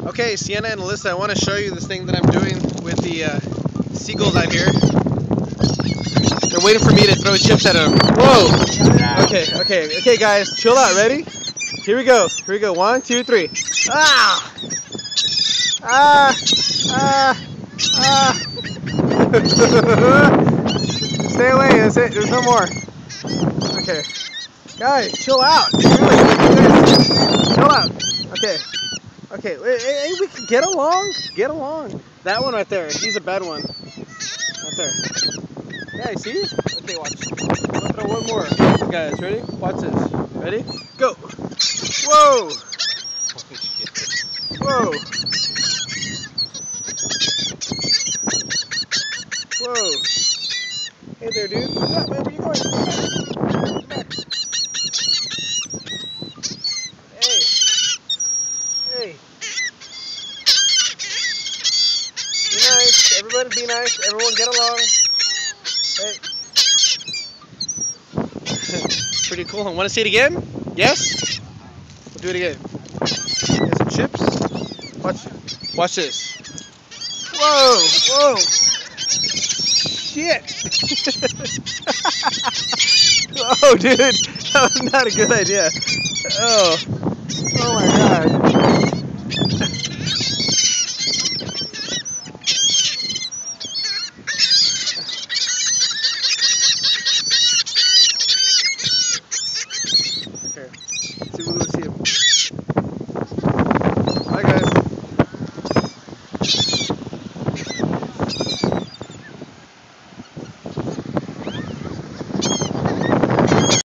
Okay, Sienna and Alyssa, I want to show you this thing that I'm doing with the seagulls out here. They're waiting for me to throw chips at them. Whoa! Okay, guys, chill out. Ready? Here we go. 1, 2, 3. Ah! Ah! Ah! Ah! Stay away. That's it. There's no more. Okay. Guys, chill out. Really, chill out. Okay. Hey, we can get along. Get along. That one right there. He's a bad one. Right there. Yeah, you see? Okay, watch. I'm gonna throw one more. Guys, ready? Watch this. Ready? Go. Whoa. Whoa. Whoa. Hey there, dude. What's up, man? Where you going? Come back. Hey. Be nice. Everybody be nice. Everyone get along. Hey. Pretty cool. Want to see it again? Yes? We'll do it again. Get some chips. Watch this. Whoa. Shit. Oh, dude. That was not a good idea. Oh my god.